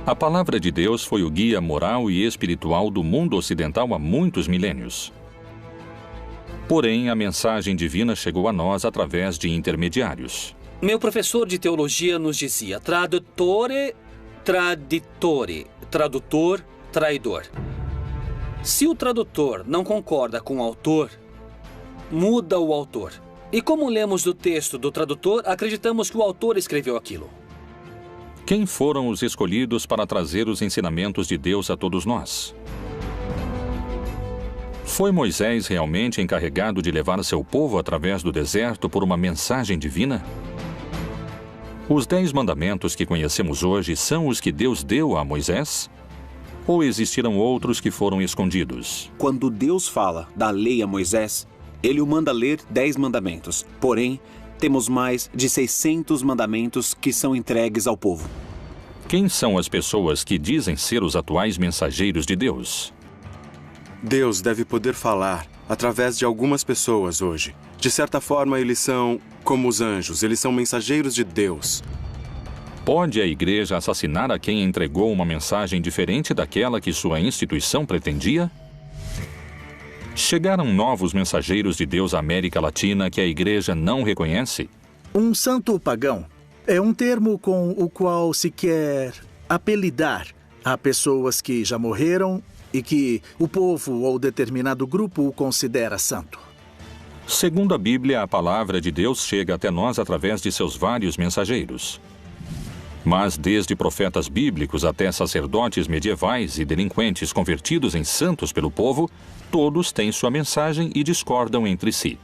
A palavra de Deus foi o guia moral e espiritual do mundo ocidental há muitos milênios. Porém, a mensagem divina chegou a nós através de intermediários. Meu professor de teologia nos dizia: tradutore, traditore, tradutor, traidor. Se o tradutor não concorda com o autor, muda o autor. E como lemos do texto do tradutor, acreditamos que o autor escreveu aquilo. Quem foram os escolhidos para trazer os ensinamentos de Deus a todos nós? Foi Moisés realmente encarregado de levar seu povo através do deserto por uma mensagem divina? Os 10 mandamentos que conhecemos hoje são os que Deus deu a Moisés? Ou existiram outros que foram escondidos? Quando Deus fala da lei a Moisés, ele o manda ler 10 mandamentos. Porém, temos mais de 600 mandamentos que são entregues ao povo. Quem são as pessoas que dizem ser os atuais mensageiros de Deus? Deus deve poder falar através de algumas pessoas hoje. De certa forma, eles são como os anjos, eles são mensageiros de Deus. Pode a igreja assassinar a quem entregou uma mensagem diferente daquela que sua instituição pretendia? Chegaram novos mensageiros de Deus à América Latina que a igreja não reconhece? Um santo pagão é um termo com o qual se quer apelidar a pessoas que já morreram e que o povo ou determinado grupo o considera santo. Segundo a Bíblia, a palavra de Deus chega até nós através de seus vários mensageiros. Mas desde profetas bíblicos até sacerdotes medievais e delinquentes convertidos em santos pelo povo, todos têm sua mensagem e discordam entre si.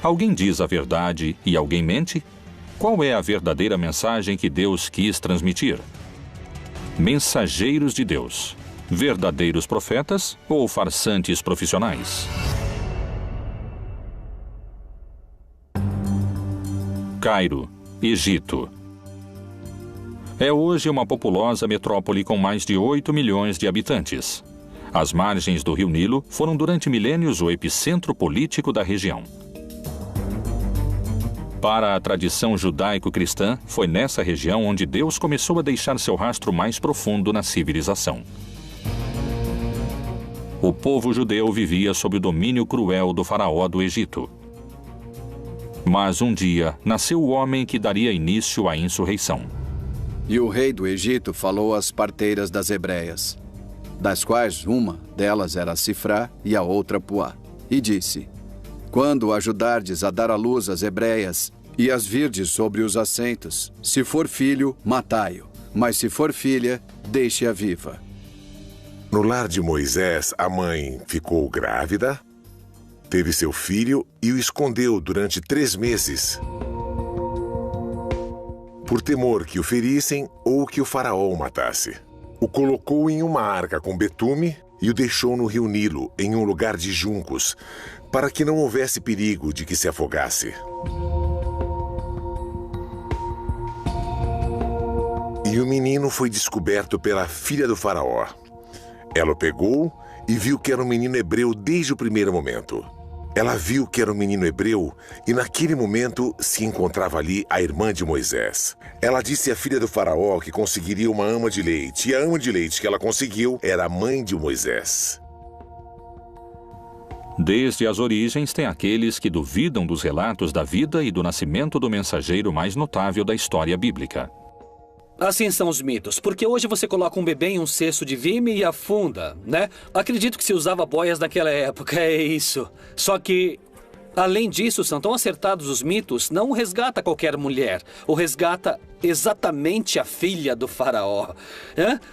Alguém diz a verdade e alguém mente? Qual é a verdadeira mensagem que Deus quis transmitir? Mensageiros de Deus, verdadeiros profetas ou farsantes profissionais? Cairo, Egito. É hoje uma populosa metrópole com mais de 8 milhões de habitantes. As margens do rio Nilo foram durante milênios o epicentro político da região. Para a tradição judaico-cristã, foi nessa região onde Deus começou a deixar seu rastro mais profundo na civilização. O povo judeu vivia sob o domínio cruel do faraó do Egito. Mas um dia nasceu o homem que daria início à insurreição. E o rei do Egito falou às parteiras das hebreias, das quais uma delas era Sifrá e a outra Puá, e disse: quando ajudardes a dar à luz as hebreias e as virdes sobre os assentos, se for filho, matai-o, mas se for filha, deixe-a viva. No lar de Moisés, a mãe ficou grávida, teve seu filho e o escondeu durante 3 meses. Por temor que o ferissem ou que o faraó o matasse. O colocou em uma arca com betume e o deixou no rio Nilo, em um lugar de juncos, para que não houvesse perigo de que se afogasse. E o menino foi descoberto pela filha do faraó. Ela o pegou e viu que era um menino hebreu desde o primeiro momento. Ela viu que era um menino hebreu e naquele momento se encontrava ali a irmã de Moisés. Ela disse à filha do faraó que conseguiria uma ama de leite, e a ama de leite que ela conseguiu era a mãe de Moisés. Desde as origens tem aqueles que duvidam dos relatos da vida e do nascimento do mensageiro mais notável da história bíblica. Assim são os mitos, porque hoje você coloca um bebê em um cesto de vime e afunda, né? Acredito que se usava boias naquela época, é isso. Só que, além disso, são tão acertados os mitos, não o resgata qualquer mulher. O resgata exatamente a filha do faraó.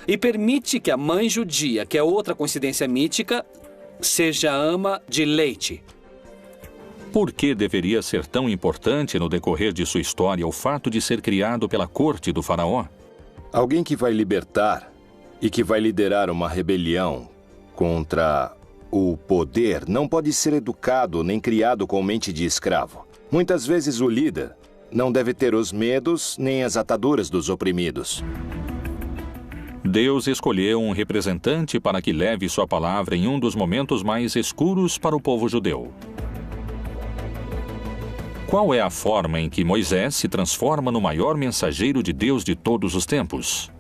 E permite que a mãe judia, que é outra coincidência mítica, seja ama de leite. Por que deveria ser tão importante no decorrer de sua história o fato de ser criado pela corte do faraó? Alguém que vai libertar e que vai liderar uma rebelião contra o poder não pode ser educado nem criado com mente de escravo. Muitas vezes o líder não deve ter os medos nem as ataduras dos oprimidos. Deus escolheu um representante para que leve sua palavra em um dos momentos mais escuros para o povo judeu. Qual é a forma em que Moisés se transforma no maior mensageiro de Deus de todos os tempos?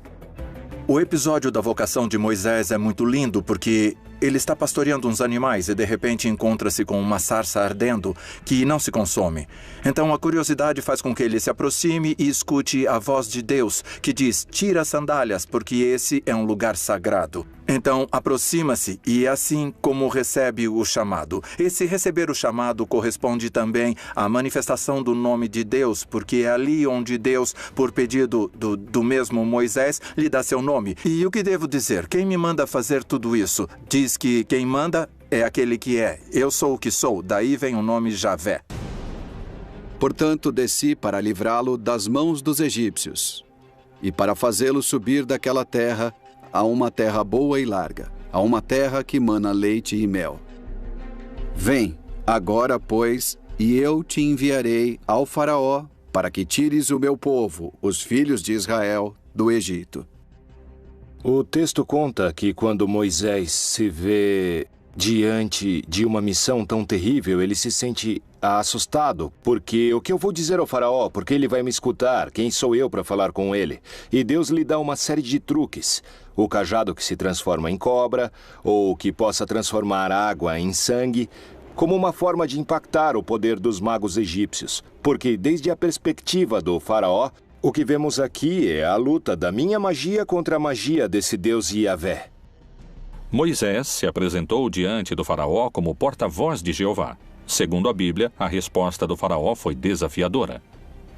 O episódio da vocação de Moisés é muito lindo porque ele está pastoreando uns animais e de repente encontra-se com uma sarça ardendo que não se consome. Então a curiosidade faz com que ele se aproxime e escute a voz de Deus que diz: tira as sandálias porque esse é um lugar sagrado. Então aproxima-se e é assim como recebe o chamado. Esse receber o chamado corresponde também à manifestação do nome de Deus, porque é ali onde Deus, por pedido do mesmo Moisés, lhe dá seu nome. E o que devo dizer? Quem me manda fazer tudo isso? Diz que quem manda é aquele que é. Eu sou o que sou, daí vem o nome Javé. Portanto, desci para livrá-lo das mãos dos egípcios e para fazê-lo subir daquela terra a uma terra boa e larga, a uma terra que mana leite e mel. Vem, agora, pois, e eu te enviarei ao Faraó para que tires o meu povo, os filhos de Israel, do Egito. O texto conta que quando Moisés se vê diante de uma missão tão terrível, ele se sente assustado, porque o que eu vou dizer ao faraó? Porque ele vai me escutar? Quem sou eu para falar com ele? E Deus lhe dá uma série de truques. O cajado que se transforma em cobra, ou que possa transformar água em sangue, como uma forma de impactar o poder dos magos egípcios. Porque desde a perspectiva do faraó, o que vemos aqui é a luta da minha magia contra a magia desse Deus Yahvé. Moisés se apresentou diante do faraó como porta-voz de Jeová. Segundo a Bíblia, a resposta do faraó foi desafiadora.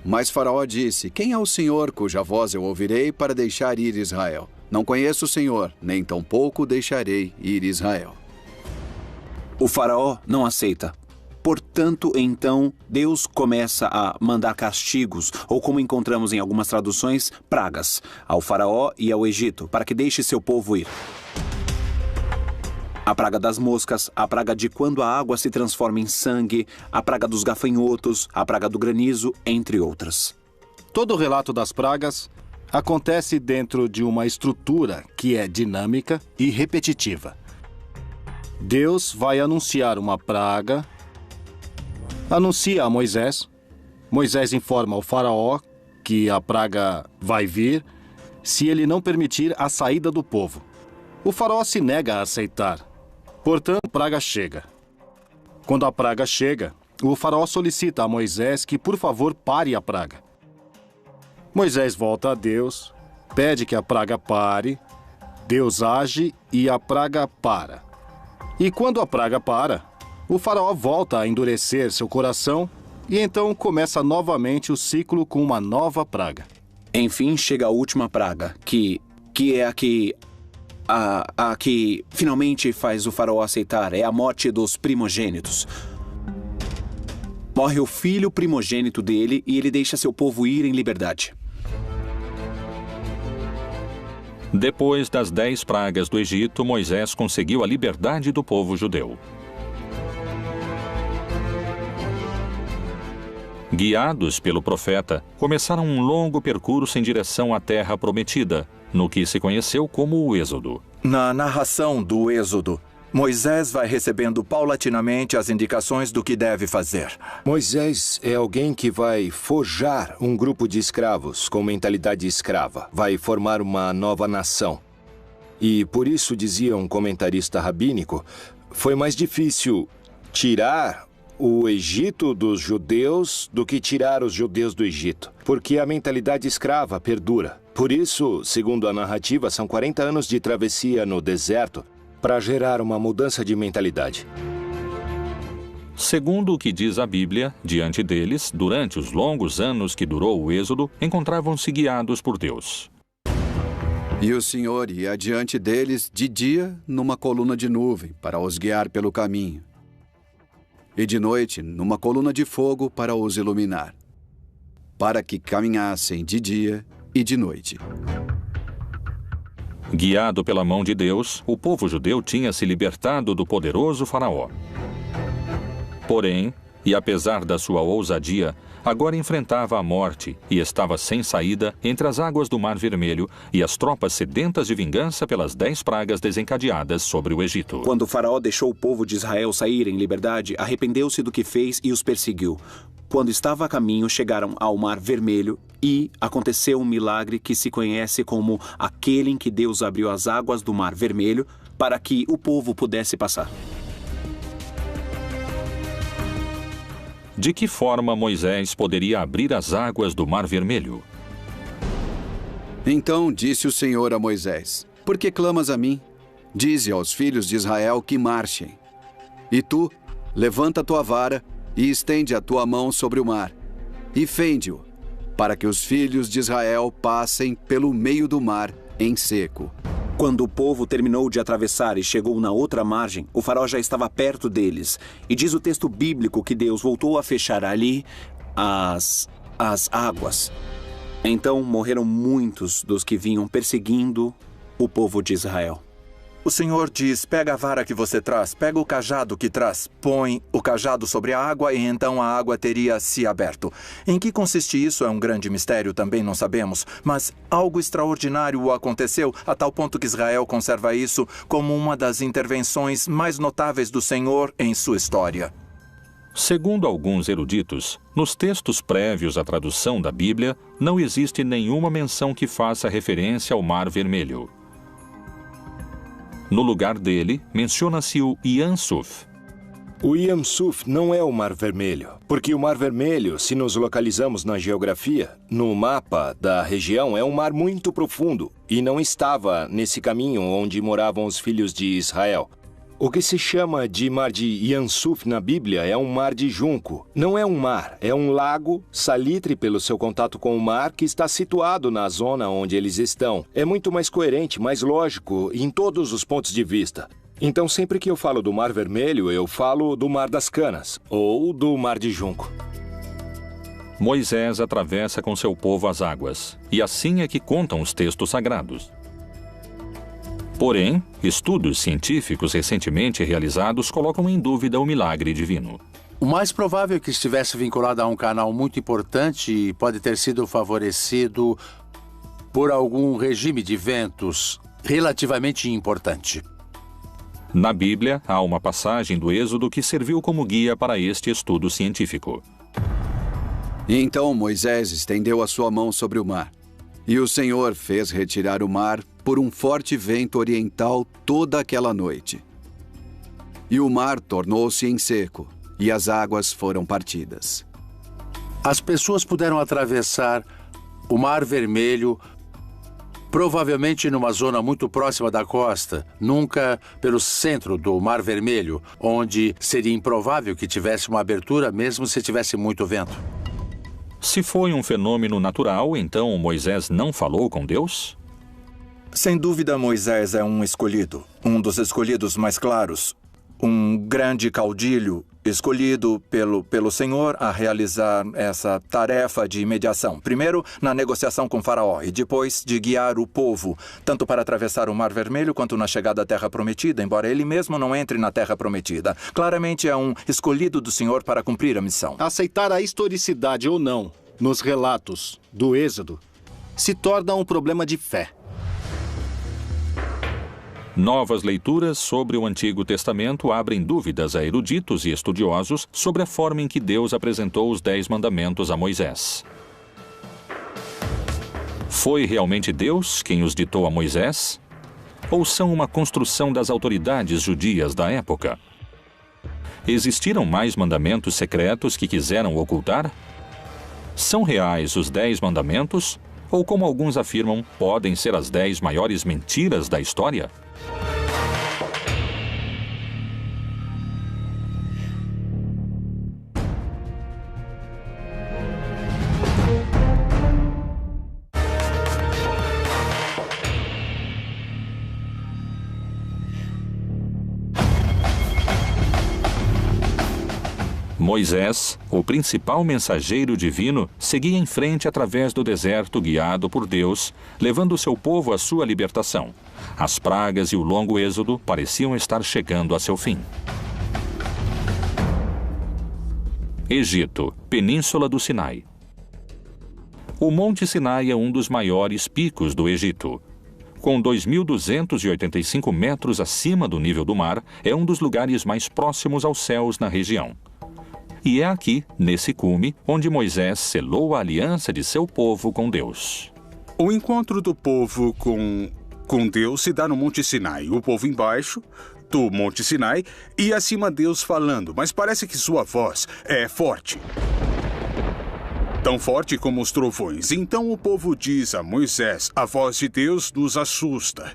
Mas Faraó disse: quem é o Senhor cuja voz eu ouvirei para deixar ir Israel? Não conheço o Senhor, nem tampouco deixarei ir Israel. O faraó não aceita. Portanto, então, Deus começa a mandar castigos, ou como encontramos em algumas traduções, pragas, ao faraó e ao Egito, para que deixe seu povo ir. A praga das moscas, a praga de quando a água se transforma em sangue, a praga dos gafanhotos, a praga do granizo, entre outras. Todo o relato das pragas acontece dentro de uma estrutura que é dinâmica e repetitiva. Deus vai anunciar uma praga, anuncia a Moisés, Moisés informa ao faraó que a praga vai vir se ele não permitir a saída do povo. O faraó se nega a aceitar. Portanto, a praga chega. Quando a praga chega, o faraó solicita a Moisés que, por favor, pare a praga. Moisés volta a Deus, pede que a praga pare, Deus age e a praga para. E quando a praga para, o faraó volta a endurecer seu coração e então começa novamente o ciclo com uma nova praga. Enfim, chega a última praga, que é a que finalmente faz o faraó aceitar, é a morte dos primogênitos. Morre o filho primogênito dele e ele deixa seu povo ir em liberdade. Depois das 10 pragas do Egito, Moisés conseguiu a liberdade do povo judeu. Guiados pelo profeta, começaram um longo percurso em direção à terra prometida, no que se conheceu como o Êxodo. Na narração do Êxodo, Moisés vai recebendo paulatinamente as indicações do que deve fazer. Moisés é alguém que vai forjar um grupo de escravos com mentalidade escrava. Vai formar uma nova nação. E por isso, dizia um comentarista rabínico, foi mais difícil tirar o Egito dos judeus do que tirar os judeus do Egito, porque a mentalidade escrava perdura. Por isso, segundo a narrativa, são 40 anos de travessia no deserto para gerar uma mudança de mentalidade. Segundo o que diz a Bíblia, diante deles, durante os longos anos que durou o Êxodo, encontravam-se guiados por Deus. E o Senhor ia adiante deles de dia numa coluna de nuvem para os guiar pelo caminho, e de noite numa coluna de fogo para os iluminar, para que caminhassem de dia e de noite. Guiado pela mão de Deus, o povo judeu tinha se libertado do poderoso faraó. Porém, e apesar da sua ousadia, agora enfrentava a morte e estava sem saída entre as águas do Mar Vermelho e as tropas sedentas de vingança pelas 10 pragas desencadeadas sobre o Egito. Quando o faraó deixou o povo de Israel sair em liberdade, arrependeu-se do que fez e os perseguiu. quando estava a caminho, chegaram ao Mar Vermelho e aconteceu um milagre que se conhece como aquele em que Deus abriu as águas do Mar Vermelho para que o povo pudesse passar. De que forma Moisés poderia abrir as águas do Mar Vermelho? Então disse o Senhor a Moisés: Por que clamas a mim? Dize aos filhos de Israel que marchem. E tu, levanta tua vara e estende a tua mão sobre o mar, e fende-o, para que os filhos de Israel passem pelo meio do mar em seco. Quando o povo terminou de atravessar e chegou na outra margem, o faraó já estava perto deles. E diz o texto bíblico que Deus voltou a fechar ali as águas. Então morreram muitos dos que vinham perseguindo o povo de Israel. O Senhor diz: pega a vara que você traz, pega o cajado que traz, põe o cajado sobre a água e então a água teria se aberto. Em que consiste isso é um grande mistério, também não sabemos, mas algo extraordinário aconteceu a tal ponto que Israel conserva isso como uma das intervenções mais notáveis do Senhor em sua história. Segundo alguns eruditos, nos textos prévios à tradução da Bíblia, não existe nenhuma menção que faça referência ao Mar Vermelho. No lugar dele, menciona-se o Yam Suf. O Yam Suf não é o Mar Vermelho, porque o Mar Vermelho, se nos localizamos na geografia, no mapa da região, é um mar muito profundo e não estava nesse caminho onde moravam os filhos de Israel. O que se chama de mar de Yam Suf na Bíblia é um mar de junco. Não é um mar, é um lago salitre pelo seu contato com o mar que está situado na zona onde eles estão. É muito mais coerente, mais lógico em todos os pontos de vista. Então, sempre que eu falo do Mar Vermelho, eu falo do Mar das Canas ou do Mar de Junco. Moisés atravessa com seu povo as águas, e assim é que contam os textos sagrados. Porém, estudos científicos recentemente realizados colocam em dúvida o milagre divino. O mais provável é que estivesse vinculado a um canal muito importante e pode ter sido favorecido por algum regime de ventos relativamente importante. Na Bíblia, há uma passagem do Êxodo que serviu como guia para este estudo científico. Então Moisés estendeu a sua mão sobre o mar, e o Senhor fez retirar o mar por um forte vento oriental toda aquela noite. E o mar tornou-se em seco, e as águas foram partidas. As pessoas puderam atravessar o Mar Vermelho, provavelmente numa zona muito próxima da costa, nunca pelo centro do Mar Vermelho, onde seria improvável que tivesse uma abertura mesmo se tivesse muito vento. Se foi um fenômeno natural, então Moisés não falou com Deus? Sem dúvida, Moisés é um escolhido, um dos escolhidos mais claros, um grande caudilho escolhido pelo Senhor a realizar essa tarefa de mediação. Primeiro, na negociação com Faraó e depois de guiar o povo, tanto para atravessar o Mar Vermelho quanto na chegada à Terra Prometida, embora ele mesmo não entre na Terra Prometida. Claramente é um escolhido do Senhor para cumprir a missão. Aceitar a historicidade ou não nos relatos do Êxodo se torna um problema de fé. Novas leituras sobre o Antigo Testamento abrem dúvidas a eruditos e estudiosos sobre a forma em que Deus apresentou os 10 mandamentos a Moisés. Foi realmente Deus quem os ditou a Moisés? Ou são uma construção das autoridades judias da época? Existiram mais mandamentos secretos que quiseram ocultar? São reais os 10 mandamentos? Ou, como alguns afirmam, podem ser as 10 maiores mentiras da história? Moisés, o principal mensageiro divino, seguia em frente através do deserto guiado por Deus, levando seu povo à sua libertação. As pragas e o longo êxodo pareciam estar chegando a seu fim. Egito, Península do Sinai. O Monte Sinai é um dos maiores picos do Egito. Com 2.285 metros acima do nível do mar, é um dos lugares mais próximos aos céus na região. E é aqui, nesse cume, onde Moisés selou a aliança de seu povo com Deus. O encontro do povo com Deus se dá no Monte Sinai. O povo embaixo do Monte Sinai e acima Deus falando, mas parece que sua voz é forte. Tão forte como os trovões. Então o povo diz a Moisés, a voz de Deus nos assusta.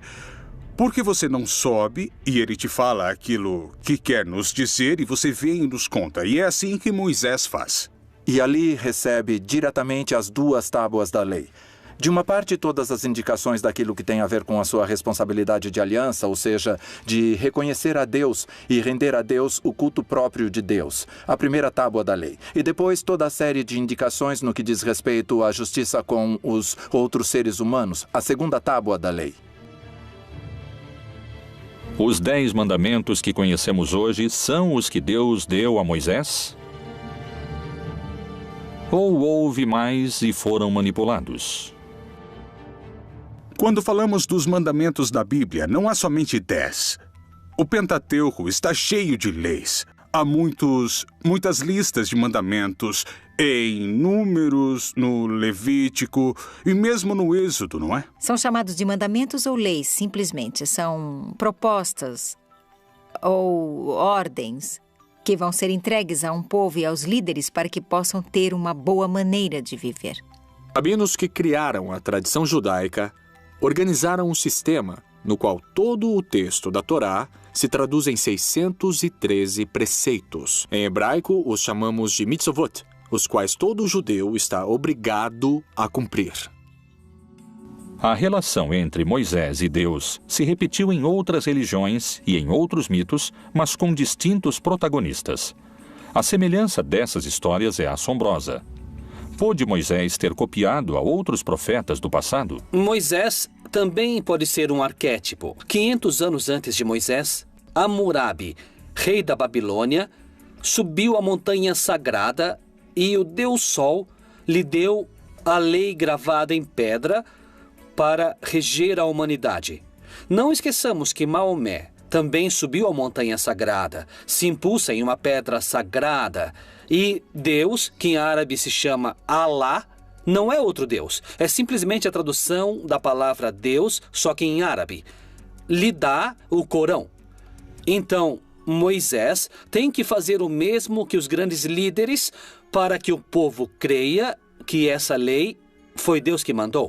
Por que você não sobe e ele te fala aquilo que quer nos dizer e você vem e nos conta? E é assim que Moisés faz. E ali recebe diretamente as 2 tábuas da lei. De uma parte, todas as indicações daquilo que tem a ver com a sua responsabilidade de aliança, ou seja, de reconhecer a Deus e render a Deus o culto próprio de Deus, a primeira tábua da lei. E depois toda a série de indicações no que diz respeito à justiça com os outros seres humanos, a segunda tábua da lei. Os 10 mandamentos que conhecemos hoje são os que Deus deu a Moisés? Ou houve mais e foram manipulados? Quando falamos dos mandamentos da Bíblia, não há somente 10. O Pentateuco está cheio de leis. Há muitas listas de mandamentos em Números, no Levítico e mesmo no Êxodo, não é? São chamados de mandamentos ou leis, simplesmente. São propostas ou ordens que vão ser entregues a um povo e aos líderes para que possam ter uma boa maneira de viver. Rabinos que criaram a tradição judaica organizaram um sistema no qual todo o texto da Torá se traduz em 613 preceitos. Em hebraico, os chamamos de mitzvot, os quais todo judeu está obrigado a cumprir. A relação entre Moisés e Deus se repetiu em outras religiões e em outros mitos, mas com distintos protagonistas. A semelhança dessas histórias é assombrosa. Pôde Moisés ter copiado a outros profetas do passado? Moisés também pode ser um arquétipo. 500 anos antes de Moisés, Hammurabi, rei da Babilônia, subiu a montanha sagrada e o Deus Sol lhe deu a lei gravada em pedra para reger a humanidade. Não esqueçamos que Maomé também subiu a montanha sagrada, se impulsa em uma pedra sagrada. E Deus, que em árabe se chama Alá, não é outro Deus. É simplesmente a tradução da palavra Deus, só que em árabe. Lhe dá o Corão. Então, Moisés tem que fazer o mesmo que os grandes líderes para que o povo creia que essa lei foi Deus que mandou.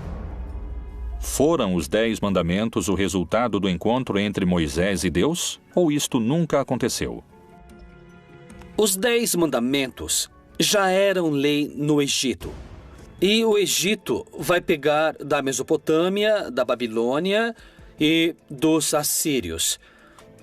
Foram os 10 mandamentos o resultado do encontro entre Moisés e Deus? Ou isto nunca aconteceu? Os 10 mandamentos já eram lei no Egito. E o Egito vai pegar da Mesopotâmia, da Babilônia e dos assírios.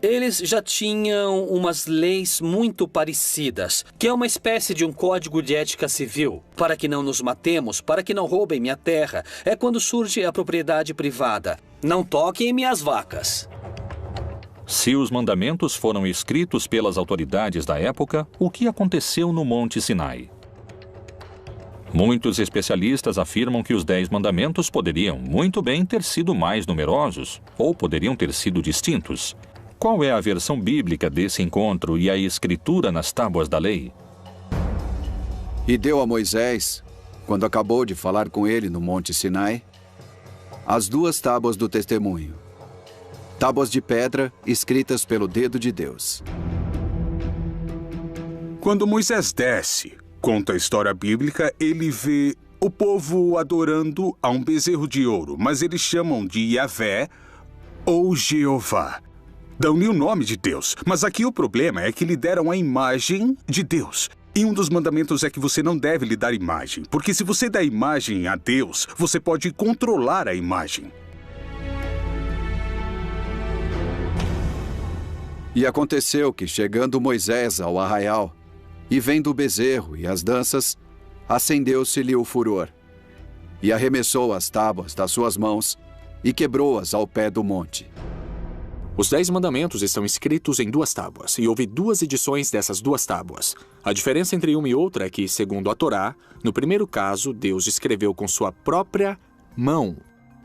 Eles já tinham umas leis muito parecidas, que é uma espécie de um código de ética civil. Para que não nos matemos, para que não roubem minha terra. É quando surge a propriedade privada. Não toquem em minhas vacas. Se os mandamentos foram escritos pelas autoridades da época, o que aconteceu no Monte Sinai? Muitos especialistas afirmam que os 10 mandamentos poderiam muito bem ter sido mais numerosos, ou poderiam ter sido distintos. Qual é a versão bíblica desse encontro e a escritura nas tábuas da lei? E deu a Moisés, quando acabou de falar com ele no Monte Sinai, as 2 tábuas do testemunho. Tábuas de pedra escritas pelo dedo de Deus. Quando Moisés desce, conta a história bíblica, ele vê o povo adorando a um bezerro de ouro, mas eles chamam de Yahvé ou Jeová. Dão-lhe o nome de Deus, mas aqui o problema é que lhe deram a imagem de Deus. E um dos mandamentos é que você não deve lhe dar imagem, porque se você dá imagem a Deus, você pode controlar a imagem. E aconteceu que, chegando Moisés ao arraial, e vendo o bezerro e as danças, acendeu-se-lhe o furor, e arremessou as tábuas das suas mãos, e quebrou-as ao pé do monte. Os 10 mandamentos estão escritos em 2 tábuas, e houve 2 edições dessas 2 tábuas. A diferença entre uma e outra é que, segundo a Torá, no primeiro caso, Deus escreveu com sua própria mão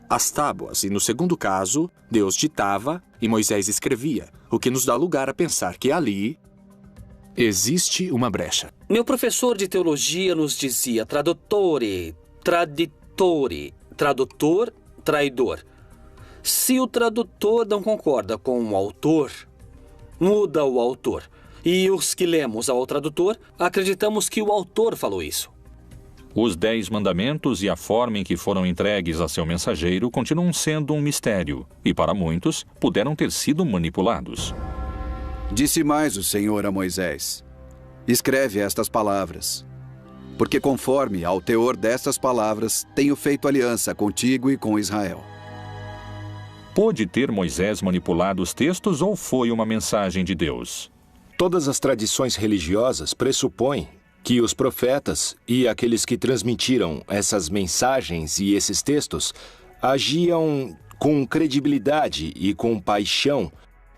as tábuas, e no segundo caso, Deus ditava e Moisés escrevia, o que nos dá lugar a pensar que ali Existe uma brecha. Meu professor de teologia nos dizia tradutore, traditore, tradutor, traidor. Se o tradutor não concorda com o autor, muda o autor. E os que lemos ao tradutor, acreditamos que o autor falou isso. Os 10 mandamentos e a forma em que foram entregues a seu mensageiro continuam sendo um mistério, e para muitos, puderam ter sido manipulados. Disse mais o Senhor a Moisés: escreve estas palavras, porque conforme ao teor destas palavras, tenho feito aliança contigo e com Israel. Pôde ter Moisés manipulado os textos ou foi uma mensagem de Deus? Todas as tradições religiosas pressupõem que os profetas e aqueles que transmitiram essas mensagens e esses textos agiam com credibilidade e com paixão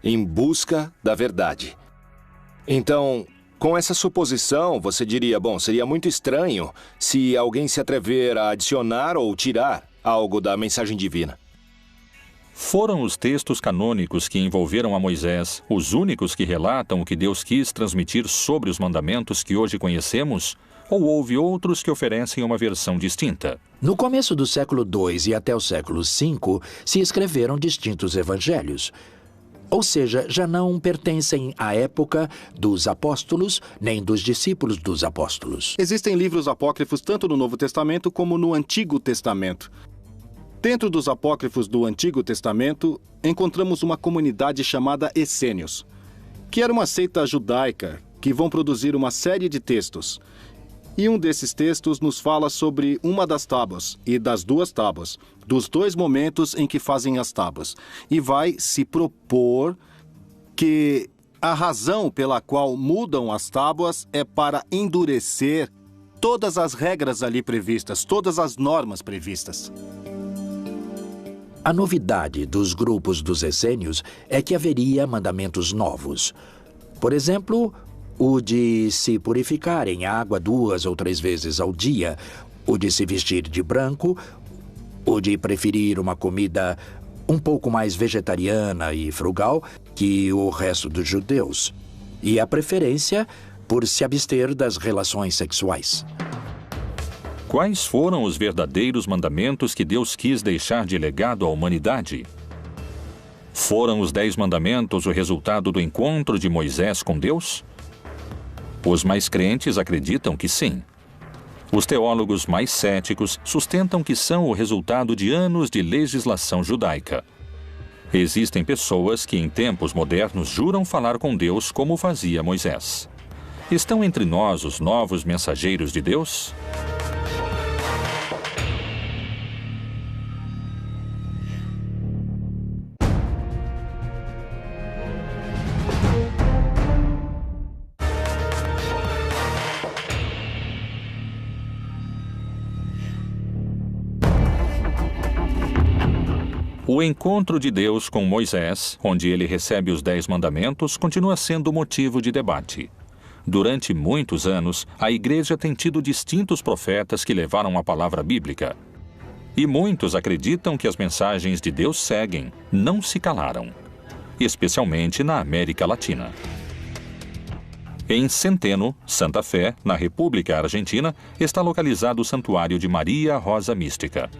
em busca da verdade. Então, com essa suposição, você diria, bom, seria muito estranho se alguém se atrever a adicionar ou tirar algo da mensagem divina. Foram os textos canônicos que envolveram a Moisés os únicos que relatam o que Deus quis transmitir sobre os mandamentos que hoje conhecemos? Ou houve outros que oferecem uma versão distinta? No começo do século II e até o século V, se escreveram distintos evangelhos. Ou seja, já não pertencem à época dos apóstolos, nem dos discípulos dos apóstolos. Existem livros apócrifos tanto no Novo Testamento como no Antigo Testamento. Dentro dos apócrifos do Antigo Testamento, encontramos uma comunidade chamada Essênios, que era uma seita judaica que vão produzir uma série de textos. E um desses textos nos fala sobre uma das tábuas e das 2 tábuas, dos 2 momentos em que fazem as tábuas. E vai se propor que a razão pela qual mudam as tábuas é para endurecer todas as regras ali previstas, todas as normas previstas. A novidade dos grupos dos essênios é que haveria mandamentos novos. Por exemplo, o de se purificar em água 2 ou 3 vezes ao dia, o de se vestir de branco, o de preferir uma comida um pouco mais vegetariana e frugal que o resto dos judeus, e a preferência por se abster das relações sexuais. Quais foram os verdadeiros mandamentos que Deus quis deixar de legado à humanidade? Foram os 10 mandamentos o resultado do encontro de Moisés com Deus? Os mais crentes acreditam que sim. Os teólogos mais céticos sustentam que são o resultado de anos de legislação judaica. Existem pessoas que em tempos modernos juram falar com Deus como fazia Moisés. Estão entre nós os novos mensageiros de Deus? O encontro de Deus com Moisés, onde ele recebe os 10 mandamentos, continua sendo motivo de debate. Durante muitos anos, a Igreja tem tido distintos profetas que levaram a palavra bíblica. E muitos acreditam que as mensagens de Deus seguem, não se calaram, especialmente na América Latina. Em Centeno, Santa Fé, na República Argentina, está localizado o Santuário de Maria Rosa Mística.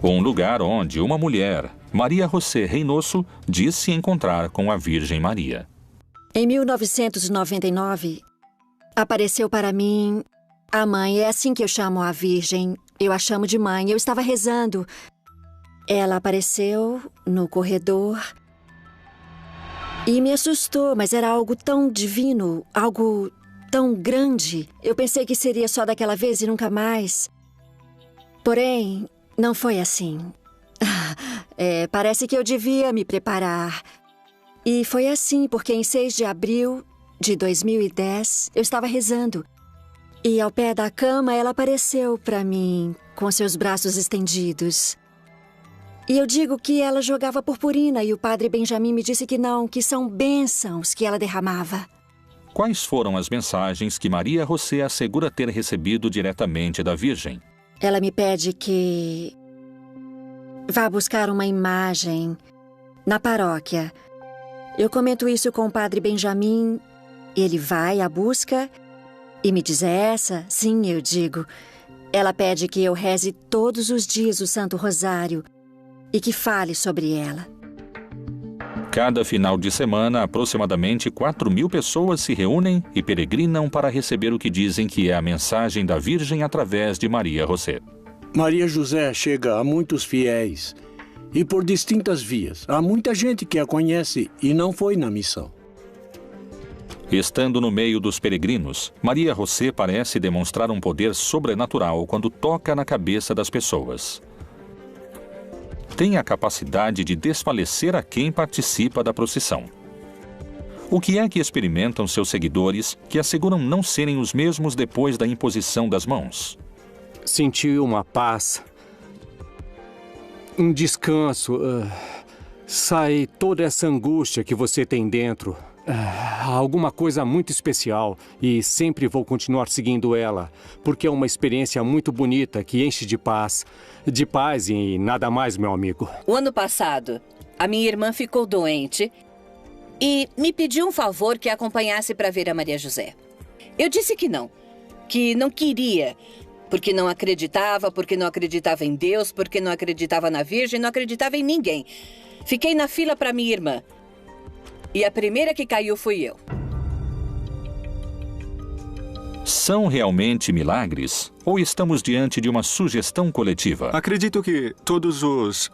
Um lugar onde uma mulher, Maria José Reynoso, diz se encontrar com a Virgem Maria. Em 1999, apareceu para mim a mãe. É assim que eu chamo a Virgem. Eu a chamo de mãe. Eu estava rezando. Ela apareceu no corredor e me assustou, mas era algo tão divino, algo tão grande. Eu pensei que seria só daquela vez e nunca mais. Porém, não foi assim. Parece que eu devia me preparar. E foi assim, porque em 6 de abril de 2010, eu estava rezando. E ao pé da cama, ela apareceu para mim, com seus braços estendidos. E eu digo que ela jogava purpurina e o padre Benjamin me disse que não, que são bênçãos que ela derramava. Quais foram as mensagens que Maria José assegura ter recebido diretamente da Virgem? Ela me pede que vá buscar uma imagem na paróquia. Eu comento isso com o padre Benjamin Ele vai à busca e me diz: é essa? Sim, eu digo. Ela pede que eu reze todos os dias o Santo Rosário e que fale sobre ela. Cada final de semana, aproximadamente 4.000 pessoas se reúnem e peregrinam para receber o que dizem que é a mensagem da Virgem através de Maria José. Maria José chega a muitos fiéis e por distintas vias. Há muita gente que a conhece e não foi na missão. Estando no meio dos peregrinos, Maria José parece demonstrar um poder sobrenatural quando toca na cabeça das pessoas. Tem a capacidade de desfalecer a quem participa da procissão. O que é que experimentam seus seguidores que asseguram não serem os mesmos depois da imposição das mãos? Senti uma paz, um descanso. Sai toda essa angústia que você tem dentro. Alguma coisa muito especial e sempre vou continuar seguindo ela, porque é uma experiência muito bonita que enche de paz e nada mais, meu amigo. O ano passado, a minha irmã ficou doente e me pediu um favor que a acompanhasse para ver a Maria José. Eu disse que não queria, porque não acreditava em Deus, porque não acreditava na Virgem, não acreditava em ninguém. Fiquei na fila para minha irmã. E a primeira que caiu fui eu. São realmente milagres? Ou estamos diante de uma sugestão coletiva? Acredito que todos os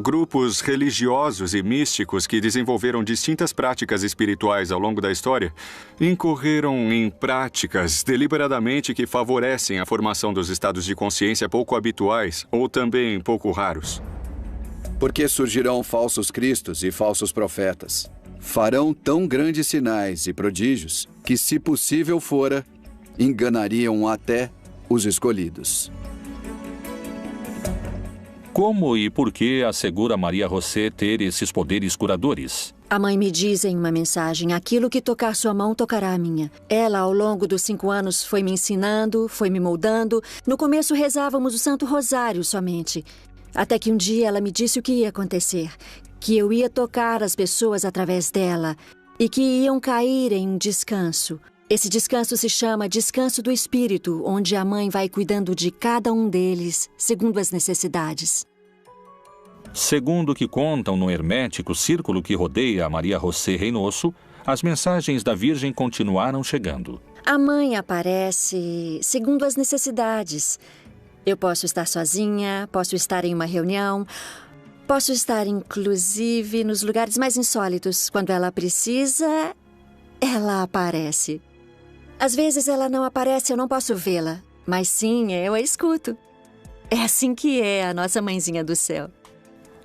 grupos religiosos e místicos que desenvolveram distintas práticas espirituais ao longo da história incorreram em práticas deliberadamente que favorecem a formação dos estados de consciência pouco habituais ou também pouco raros. Porque surgirão falsos cristos e falsos profetas. Farão tão grandes sinais e prodígios que, se possível fora, enganariam até os escolhidos. Como e por que assegura Maria José ter esses poderes curadores? A mãe me diz em uma mensagem: aquilo que tocar sua mão tocará a minha. Ela, ao longo dos 5 anos, foi me ensinando, foi me moldando. No começo rezávamos o Santo Rosário somente. Até que um dia ela me disse o que ia acontecer. Que eu ia tocar as pessoas através dela e que iam cair em um descanso. Esse descanso se chama Descanso do Espírito, onde a mãe vai cuidando de cada um deles, segundo as necessidades. Segundo o que contam no hermético círculo que rodeia a Maria José Reynoso, as mensagens da Virgem continuaram chegando. A mãe aparece segundo as necessidades. Eu posso estar sozinha, posso estar em uma reunião... Posso estar, inclusive, nos lugares mais insólitos. Quando ela precisa, ela aparece. Às vezes ela não aparece, eu não posso vê-la. Mas sim, eu a escuto. É assim que é a nossa mãezinha do céu.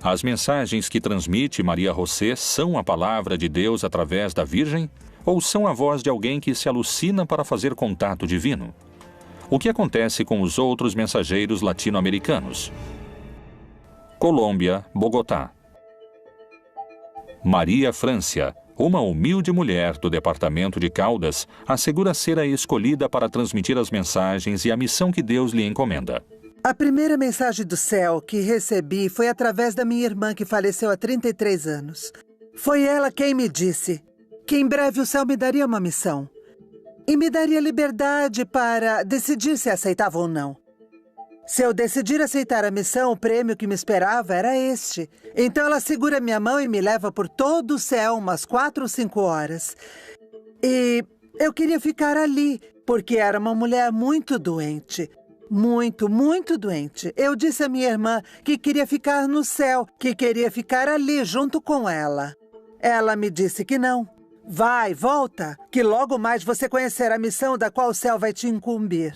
As mensagens que transmite Maria José são a palavra de Deus através da Virgem? Ou são a voz de alguém que se alucina para fazer contato divino? O que acontece com os outros mensageiros latino-americanos? Colômbia, Bogotá. Maria Francia, uma humilde mulher do departamento de Caldas, assegura ser a escolhida para transmitir as mensagens e a missão que Deus lhe encomenda. A primeira mensagem do céu que recebi foi através da minha irmã que faleceu há 33 anos. Foi ela quem me disse que em breve o céu me daria uma missão e me daria liberdade para decidir se aceitava ou não. Se eu decidir aceitar a missão, o prêmio que me esperava era este. Então ela segura minha mão e me leva por todo o céu umas 4 ou 5 horas. E eu queria ficar ali, porque era uma mulher muito doente. Muito, muito doente. Eu disse à minha irmã que queria ficar no céu, que queria ficar ali junto com ela. Ela me disse que não. Vai, volta, que logo mais você conhecerá a missão da qual o céu vai te incumbir.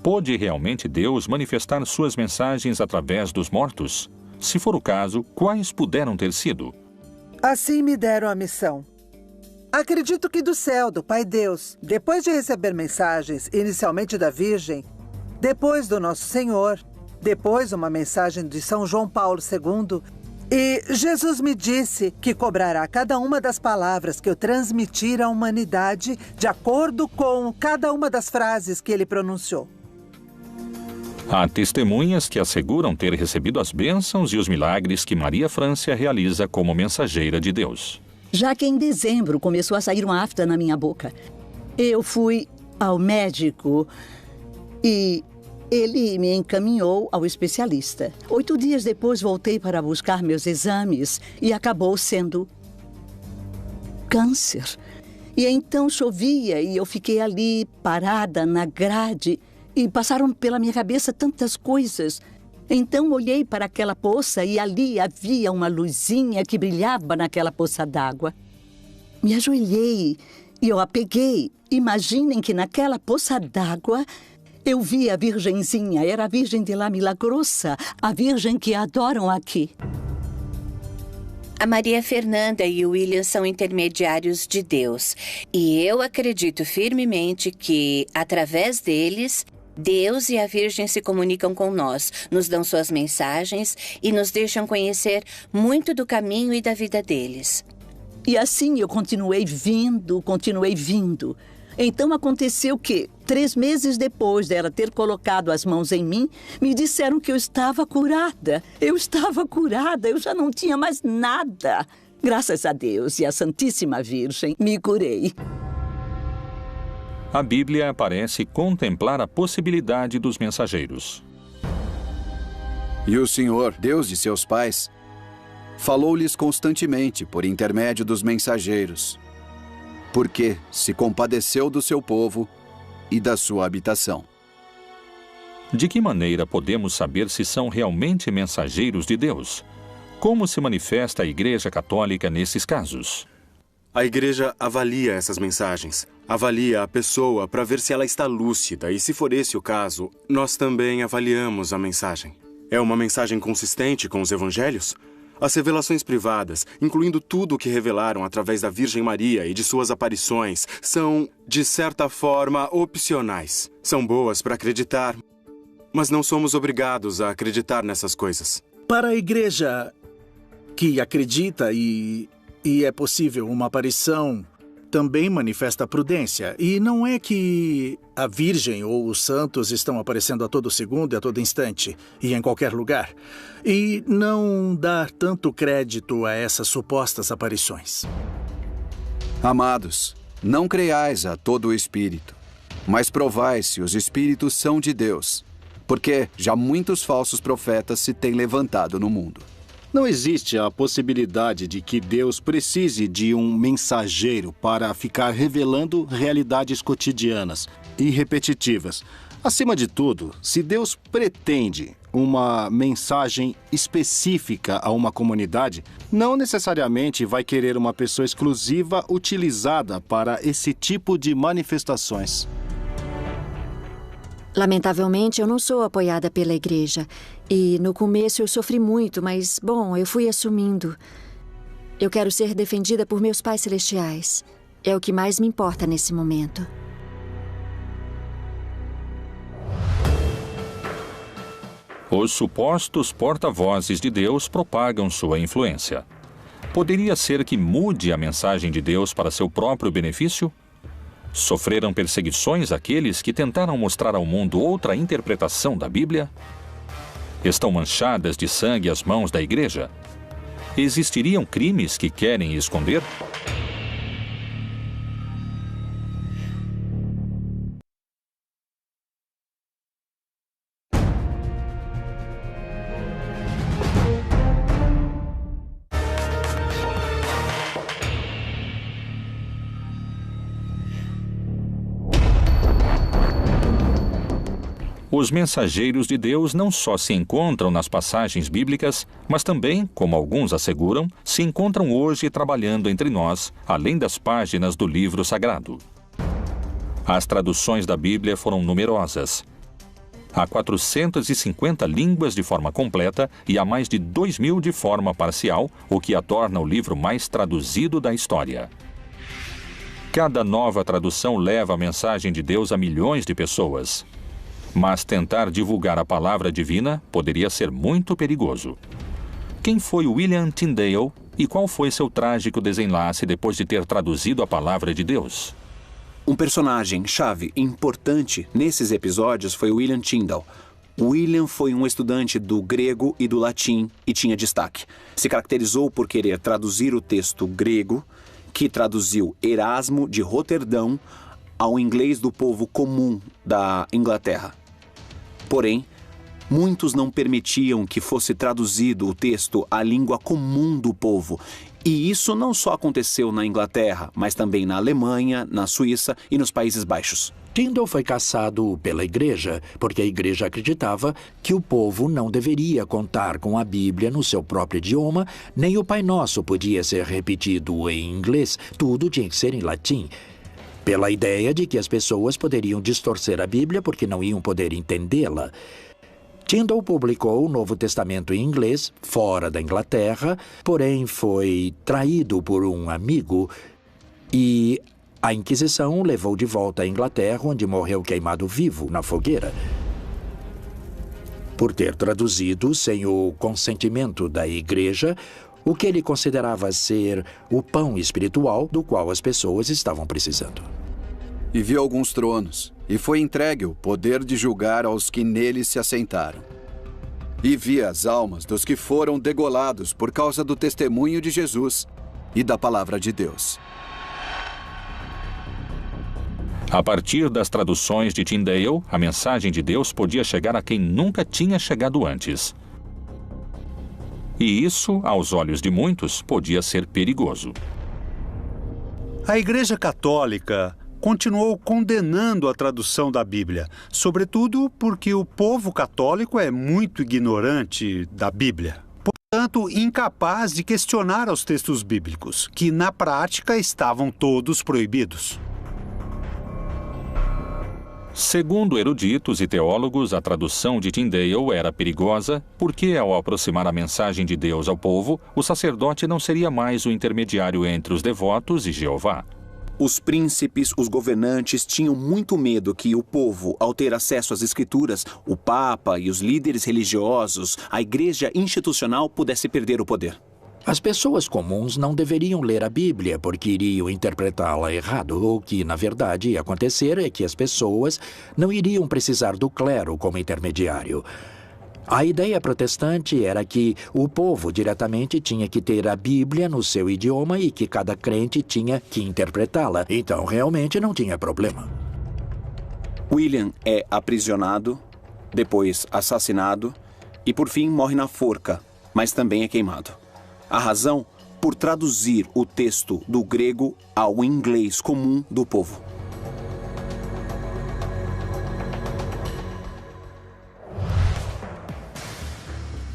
Pôde realmente Deus manifestar suas mensagens através dos mortos? Se for o caso, quais puderam ter sido? Assim me deram a missão. Acredito que do céu, do Pai Deus, depois de receber mensagens, inicialmente da Virgem, depois do Nosso Senhor, depois uma mensagem de São João Paulo II, e Jesus me disse que cobrará cada uma das palavras que eu transmitir à humanidade de acordo com cada uma das frases que ele pronunciou. Há testemunhas que asseguram ter recebido as bênçãos e os milagres que Maria Francia realiza como mensageira de Deus. já que em dezembro começou a sair uma afta na minha boca. Eu fui ao médico e ele me encaminhou ao especialista. 8 dias depois voltei para buscar meus exames e acabou sendo câncer. E então chovia e eu fiquei ali parada na grade e passaram pela minha cabeça tantas coisas. Então olhei para aquela poça e ali havia uma luzinha que brilhava naquela poça d'água. Me ajoelhei e eu a peguei. Imaginem que naquela poça d'água eu vi a Virgenzinha. Era a Virgem de La Milagrosa, a Virgem que adoram aqui. A Maria Fernanda e o William são intermediários de Deus. E eu acredito firmemente que, através deles, Deus e a Virgem se comunicam com nós, nos dão suas mensagens e nos deixam conhecer muito do caminho e da vida deles. E assim eu continuei vindo. Então aconteceu que, 3 meses depois dela ter colocado as mãos em mim, me disseram que eu estava curada. Eu já não tinha mais nada. Graças a Deus e à Santíssima Virgem, me curei. A Bíblia parece contemplar a possibilidade dos mensageiros. E o Senhor, Deus de seus pais, falou-lhes constantemente por intermédio dos mensageiros, porque se compadeceu do seu povo e da sua habitação. De que maneira podemos saber se são realmente mensageiros de Deus? Como se manifesta a Igreja Católica nesses casos? A Igreja avalia essas mensagens, avalia a pessoa para ver se ela está lúcida e, se for esse o caso, nós também avaliamos a mensagem. É uma mensagem consistente com os evangelhos? As revelações privadas, incluindo tudo o que revelaram através da Virgem Maria e de suas aparições, são, de certa forma, opcionais. São boas para acreditar, mas não somos obrigados a acreditar nessas coisas. Para a igreja que acredita e é possível uma aparição, também manifesta prudência. E não é que a Virgem ou os santos estão aparecendo a todo segundo e a todo instante, e em qualquer lugar. E não dar tanto crédito a essas supostas aparições. Amados, não creiais a todo o espírito, mas provai se os espíritos são de Deus, porque já muitos falsos profetas se têm levantado no mundo. Não existe a possibilidade de que Deus precise de um mensageiro para ficar revelando realidades cotidianas e repetitivas. Acima de tudo, se Deus pretende uma mensagem específica a uma comunidade, não necessariamente vai querer uma pessoa exclusiva utilizada para esse tipo de manifestações. Lamentavelmente, eu não sou apoiada pela igreja. E no começo eu sofri muito, mas, bom, eu fui assumindo. Eu quero ser defendida por meus pais celestiais. É o que mais me importa nesse momento. Os supostos porta-vozes de Deus propagam sua influência. Poderia ser que mude a mensagem de Deus para seu próprio benefício? Sofreram perseguições aqueles que tentaram mostrar ao mundo outra interpretação da Bíblia? Estão manchadas de sangue as mãos da igreja? Existiriam crimes que querem esconder? Os mensageiros de Deus não só se encontram nas passagens bíblicas, mas também, como alguns asseguram, se encontram hoje trabalhando entre nós, além das páginas do livro sagrado. As traduções da Bíblia foram numerosas. Há 450 línguas de forma completa e há mais de 2.000 de forma parcial, o que a torna o livro mais traduzido da história. Cada nova tradução leva a mensagem de Deus a milhões de pessoas. Mas tentar divulgar a palavra divina poderia ser muito perigoso. Quem foi William Tyndale e qual foi seu trágico desenlace depois de ter traduzido a palavra de Deus? Um personagem-chave importante nesses episódios foi William Tyndale. William foi um estudante do grego e do latim e tinha destaque. Se caracterizou por querer traduzir o texto grego que traduziu Erasmo de Roterdão ao inglês do povo comum da Inglaterra. Porém, muitos não permitiam que fosse traduzido o texto à língua comum do povo. E isso não só aconteceu na Inglaterra, mas também na Alemanha, na Suíça e nos Países Baixos. Tyndale foi caçado pela igreja, porque a igreja acreditava que o povo não deveria contar com a Bíblia no seu próprio idioma, nem o Pai Nosso podia ser repetido em inglês, tudo tinha que ser em latim. Pela ideia de que as pessoas poderiam distorcer a Bíblia porque não iam poder entendê-la. Tyndale publicou o Novo Testamento em inglês, fora da Inglaterra, porém foi traído por um amigo e a Inquisição o levou de volta à Inglaterra, onde morreu queimado vivo na fogueira, por ter traduzido sem o consentimento da igreja o que ele considerava ser o pão espiritual do qual as pessoas estavam precisando. E viu alguns tronos, e foi entregue o poder de julgar aos que neles se assentaram. E vi as almas dos que foram degolados por causa do testemunho de Jesus e da palavra de Deus. A partir das traduções de Tyndale, a mensagem de Deus podia chegar a quem nunca tinha chegado antes. E isso, aos olhos de muitos, podia ser perigoso. A Igreja Católica continuou condenando a tradução da Bíblia, sobretudo porque o povo católico é muito ignorante da Bíblia. Portanto, incapaz de questionar os textos bíblicos, que na prática estavam todos proibidos. Segundo eruditos e teólogos, a tradução de Tyndale era perigosa porque, ao aproximar a mensagem de Deus ao povo, o sacerdote não seria mais o intermediário entre os devotos e Jeová. Os príncipes, os governantes tinham muito medo que o povo, ao ter acesso às escrituras, o Papa e os líderes religiosos, a igreja institucional pudesse perder o poder. As pessoas comuns não deveriam ler a Bíblia porque iriam interpretá-la errado. O que, na verdade, ia acontecer é que as pessoas não iriam precisar do clero como intermediário. A ideia protestante era que o povo diretamente tinha que ter a Bíblia no seu idioma e que cada crente tinha que interpretá-la. Então, realmente não tinha problema. William é aprisionado, depois assassinado e, por fim, morre na forca, mas também é queimado. A razão? Por traduzir o texto do grego ao inglês comum do povo.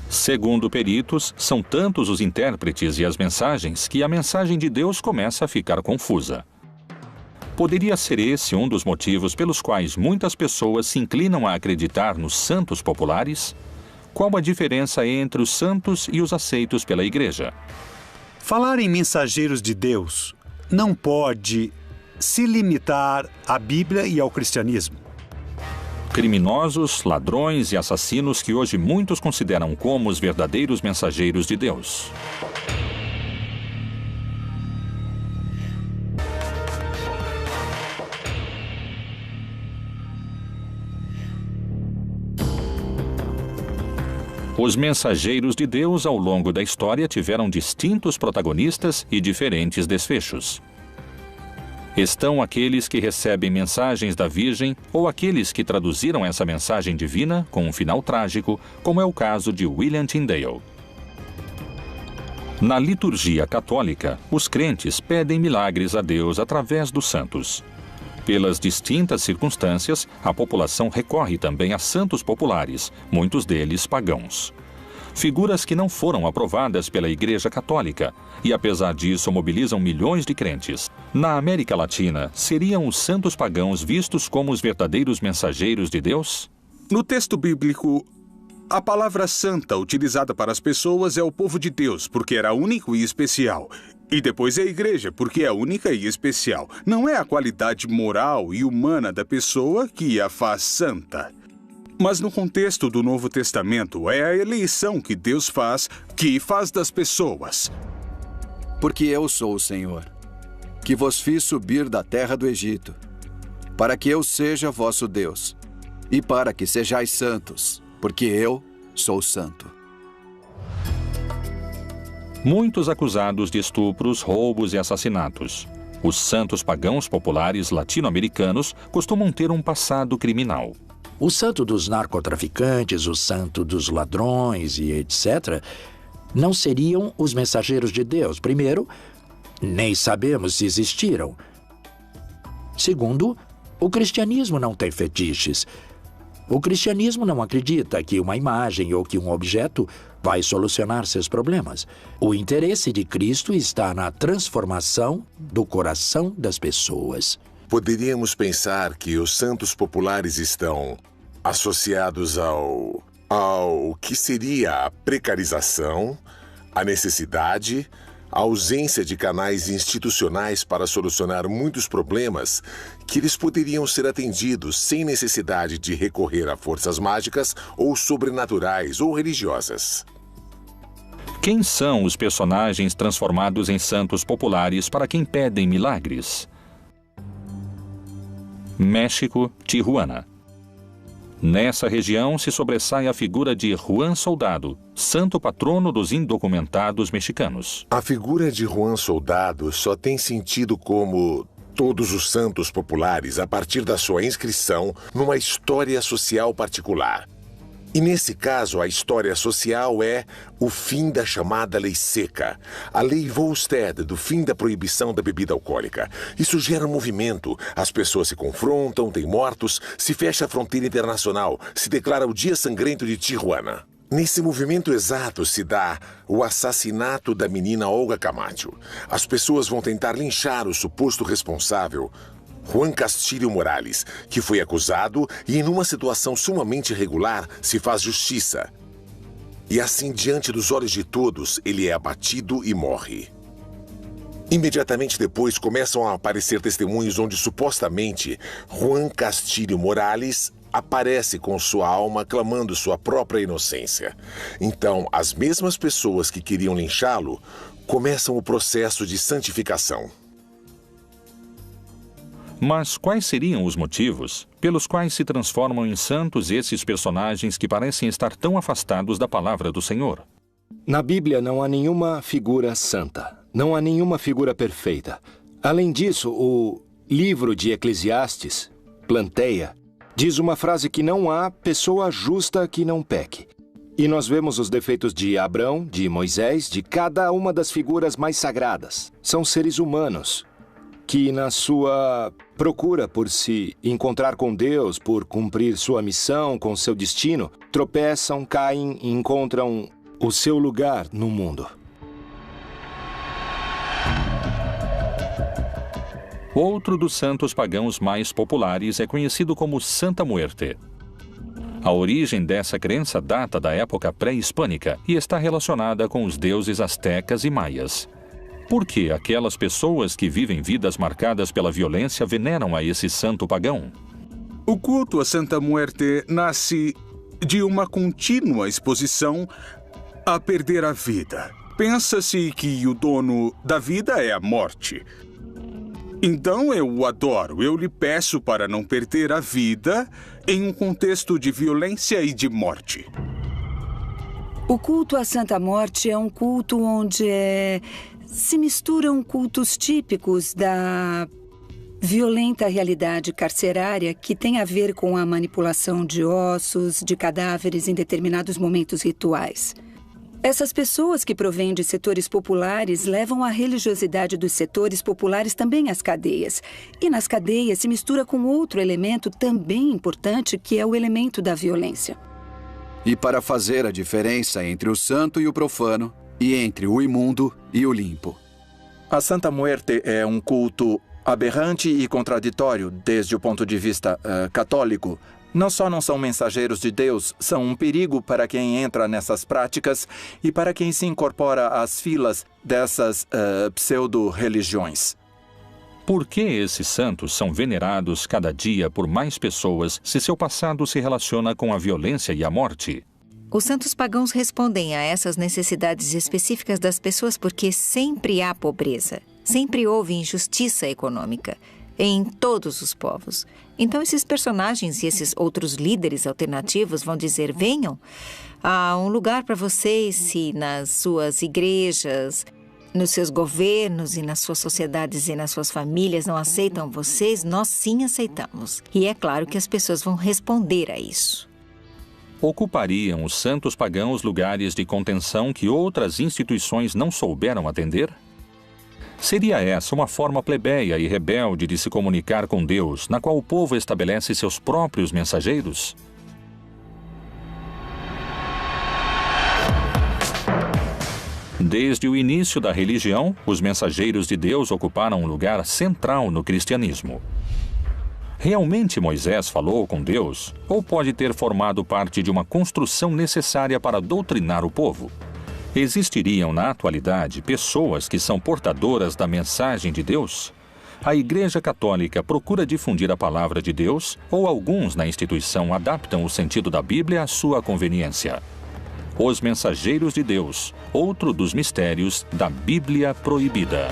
Segundo peritos, são tantos os intérpretes e as mensagens que a mensagem de Deus começa a ficar confusa. Poderia ser esse um dos motivos pelos quais muitas pessoas se inclinam a acreditar nos santos populares? Qual a diferença entre os santos e os aceitos pela igreja? Falar em mensageiros de Deus não pode se limitar à Bíblia e ao cristianismo. Criminosos, ladrões e assassinos que hoje muitos consideram como os verdadeiros mensageiros de Deus. Os mensageiros de Deus ao longo da história tiveram distintos protagonistas e diferentes desfechos. Estão aqueles que recebem mensagens da Virgem ou aqueles que traduziram essa mensagem divina com um final trágico, como é o caso de William Tyndale. Na liturgia católica, os crentes pedem milagres a Deus através dos santos. Pelas distintas circunstâncias, a população recorre também a santos populares, muitos deles pagãos. Figuras que não foram aprovadas pela Igreja Católica e, apesar disso, mobilizam milhões de crentes. Na América Latina, seriam os santos pagãos vistos como os verdadeiros mensageiros de Deus? No texto bíblico, a palavra santa utilizada para as pessoas é o povo de Deus, porque era único e especial. E depois é a igreja, porque é única e especial. Não é a qualidade moral e humana da pessoa que a faz santa. Mas no contexto do Novo Testamento, é a eleição que Deus faz, que faz das pessoas. Porque eu sou o Senhor, que vos fiz subir da terra do Egito, para que eu seja vosso Deus, e para que sejais santos, porque eu sou santo. Muitos acusados de estupros, roubos e assassinatos. Os santos pagãos populares latino-americanos costumam ter um passado criminal. O santo dos narcotraficantes, o santo dos ladrões e etc., não seriam os mensageiros de Deus. Primeiro, nem sabemos se existiram. Segundo, o cristianismo não tem fetiches. O cristianismo não acredita que uma imagem ou que um objeto vai solucionar seus problemas. O interesse de Cristo está na transformação do coração das pessoas. Poderíamos pensar que os santos populares estão associados ao que seria a precarização, a necessidade, a ausência de canais institucionais para solucionar muitos problemas que eles poderiam ser atendidos sem necessidade de recorrer a forças mágicas ou sobrenaturais ou religiosas. Quem são os personagens transformados em santos populares para quem pedem milagres? México, Tijuana. Nessa região se sobressai a figura de Juan Soldado, santo patrono dos indocumentados mexicanos. A figura de Juan Soldado só tem sentido como todos os santos populares a partir da sua inscrição numa história social particular. E nesse caso, a história social é o fim da chamada Lei Seca, a Lei Volstead, do fim da proibição da bebida alcoólica. Isso gera um movimento, as pessoas se confrontam, tem mortos, se fecha a fronteira internacional, se declara o Dia Sangrento de Tijuana. Nesse movimento exato se dá o assassinato da menina Olga Camacho. As pessoas vão tentar linchar o suposto responsável, Juan Castillo Morales, que foi acusado e, em uma situação sumamente irregular, se faz justiça. E assim, diante dos olhos de todos, ele é abatido e morre. Imediatamente depois, começam a aparecer testemunhos onde, supostamente, Juan Castillo Morales aparece com sua alma clamando sua própria inocência. Então, as mesmas pessoas que queriam linchá-lo começam o processo de santificação. Mas quais seriam os motivos pelos quais se transformam em santos esses personagens que parecem estar tão afastados da palavra do Senhor? Na Bíblia não há nenhuma figura santa, não há nenhuma figura perfeita. Além disso, o livro de Eclesiastes, Planteia, diz uma frase que não há pessoa justa que não peque. E nós vemos os defeitos de Abrão, de Moisés, de cada uma das figuras mais sagradas. São seres humanos que, na sua procura por se encontrar com Deus, por cumprir sua missão com seu destino, tropeçam, caem e encontram o seu lugar no mundo. Outro dos santos pagãos mais populares é conhecido como Santa Muerte. A origem dessa crença data da época pré-hispânica e está relacionada com os deuses astecas e maias. Por que aquelas pessoas que vivem vidas marcadas pela violência veneram a esse santo pagão? O culto a Santa Muerte nasce de uma contínua exposição a perder a vida. Pensa-se que o dono da vida é a morte. Então eu o adoro, eu lhe peço para não perder a vida em um contexto de violência e de morte. O culto à Santa Morte é um culto onde se misturam cultos típicos da violenta realidade carcerária que tem a ver com a manipulação de ossos, de cadáveres em determinados momentos rituais. Essas pessoas que provêm de setores populares levam a religiosidade dos setores populares também às cadeias. E nas cadeias se mistura com outro elemento também importante, que é o elemento da violência. E para fazer a diferença entre o santo e o profano, e entre o imundo e o limpo. A Santa Muerte é um culto aberrante e contraditório desde o ponto de vista católico. Não só não são mensageiros de Deus, são um perigo para quem entra nessas práticas e para quem se incorpora às filas dessas pseudo-religiões. Por que esses santos são venerados cada dia por mais pessoas se seu passado se relaciona com a violência e a morte? Os santos pagãos respondem a essas necessidades específicas das pessoas porque sempre há pobreza, sempre houve injustiça econômica. em todos os povos. Então, esses personagens e esses outros líderes alternativos vão dizer: venham, há um lugar para vocês se nas suas igrejas, nos seus governos e nas suas sociedades e nas suas famílias não aceitam vocês, nós sim aceitamos. E é claro que as pessoas vão responder a isso. Ocupariam os santos pagãos lugares de contenção que outras instituições não souberam atender? Seria essa uma forma plebeia e rebelde de se comunicar com Deus, na qual o povo estabelece seus próprios mensageiros? Desde o início da religião, os mensageiros de Deus ocuparam um lugar central no cristianismo. Realmente Moisés falou com Deus, ou pode ter formado parte de uma construção necessária para doutrinar o povo? Existiriam na atualidade pessoas que são portadoras da mensagem de Deus? A Igreja Católica procura difundir a palavra de Deus, ou alguns na instituição adaptam o sentido da Bíblia à sua conveniência? Os Mensageiros de Deus, outro dos mistérios da Bíblia Proibida.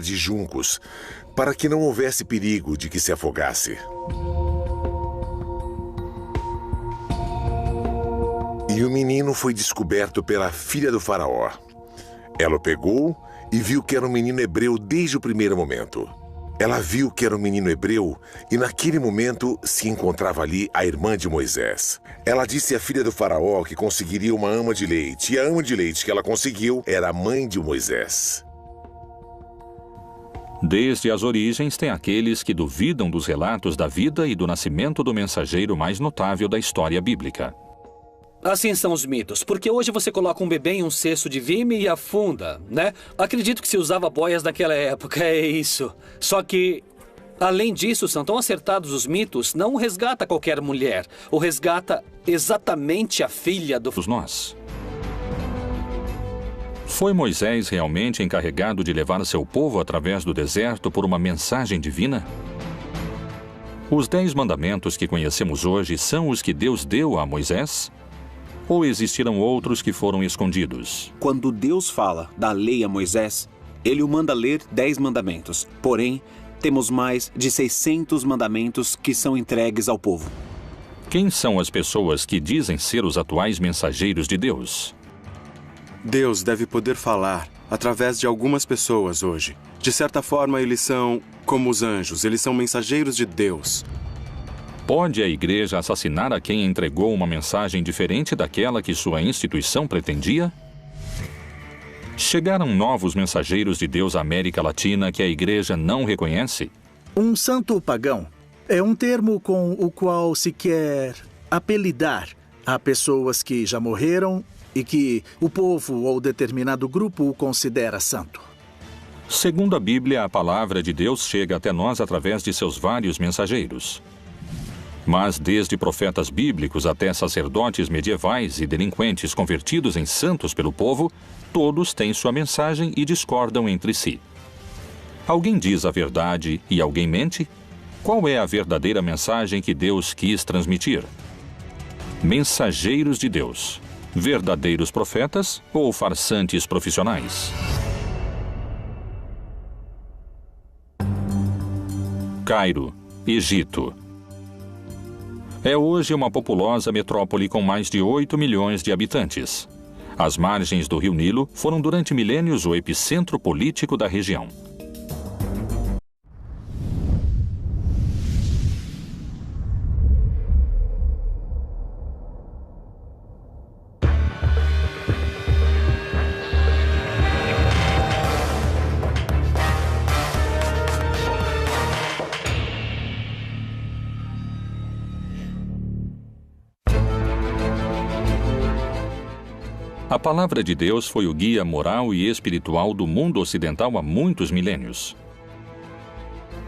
De juncos, para que não houvesse perigo de que se afogasse. E o menino foi descoberto pela filha do faraó. Ela o pegou e viu que era um menino hebreu desde o primeiro momento. Ela viu que era um menino hebreu e naquele momento se encontrava ali a irmã de Moisés. Ela disse à filha do faraó que conseguiria uma ama de leite, e a ama de leite que ela conseguiu era a mãe de Moisés. Desde as origens, tem aqueles que duvidam dos relatos da vida e do nascimento do mensageiro mais notável da história bíblica. Assim são os mitos, porque hoje você coloca um bebê em um cesto de vime e afunda, né? Acredito que se usava boias naquela época, é isso. Só que, além disso, são tão acertados os mitos, não resgata qualquer mulher, ou resgata exatamente a filha do... Nós. Foi Moisés realmente encarregado de levar seu povo através do deserto por uma mensagem divina? Os 10 mandamentos que conhecemos hoje são os que Deus deu a Moisés? Ou existiram outros que foram escondidos? Quando Deus fala da lei a Moisés, ele o manda ler 10 mandamentos. Porém, temos mais de 600 mandamentos que são entregues ao povo. Quem são as pessoas que dizem ser os atuais mensageiros de Deus? Deus deve poder falar através de algumas pessoas hoje. De certa forma, eles são como os anjos, eles são mensageiros de Deus. Pode a igreja assassinar a quem entregou uma mensagem diferente daquela que sua instituição pretendia? Chegaram novos mensageiros de Deus à América Latina que a igreja não reconhece? Um santo pagão é um termo com o qual se quer apelidar a pessoas que já morreram e que o povo ou determinado grupo o considera santo. Segundo a Bíblia, a palavra de Deus chega até nós através de seus vários mensageiros. Mas desde profetas bíblicos até sacerdotes medievais e delinquentes convertidos em santos pelo povo, todos têm sua mensagem e discordam entre si. Alguém diz a verdade e alguém mente? Qual é a verdadeira mensagem que Deus quis transmitir? Mensageiros de Deus. Verdadeiros profetas ou farsantes profissionais? Cairo, Egito. É hoje uma populosa metrópole com mais de 8 milhões de habitantes. As margens do Rio Nilo foram durante milênios o epicentro político da região. A palavra de Deus foi o guia moral e espiritual do mundo ocidental há muitos milênios.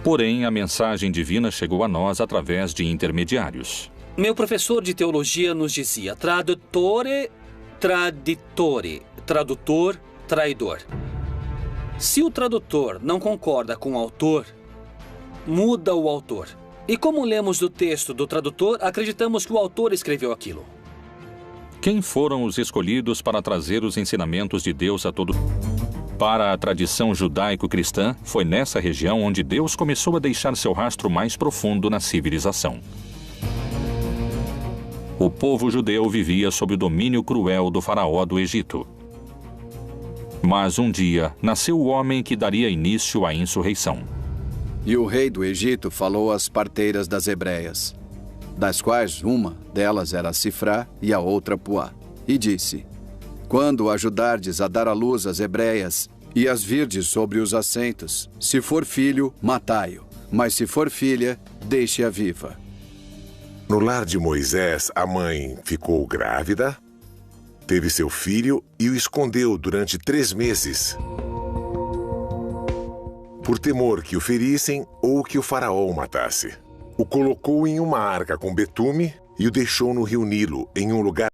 Porém, a mensagem divina chegou a nós através de intermediários. Meu professor de teologia nos dizia: tradutore, traditore, tradutor, traidor. Se o tradutor não concorda com o autor, muda o autor. E como lemos do texto do tradutor, acreditamos que o autor escreveu aquilo. Quem foram os escolhidos para trazer os ensinamentos de Deus a todo... Para a tradição judaico-cristã, foi nessa região onde Deus começou a deixar seu rastro mais profundo na civilização. O povo judeu vivia sob o domínio cruel do faraó do Egito. Mas um dia, nasceu o homem que daria início à insurreição. E o rei do Egito falou às parteiras das hebreias, das quais uma delas era Sifrá e a outra Puá, e disse: quando ajudardes a dar à luz as hebreias e as virdes sobre os assentos, se for filho, matai-o, mas se for filha, deixe-a viva. No lar de Moisés, a mãe ficou grávida, teve seu filho e o escondeu durante 3 meses, por temor que o ferissem ou que o faraó o matasse. O colocou em uma arca com betume e o deixou no rio Nilo, em um lugar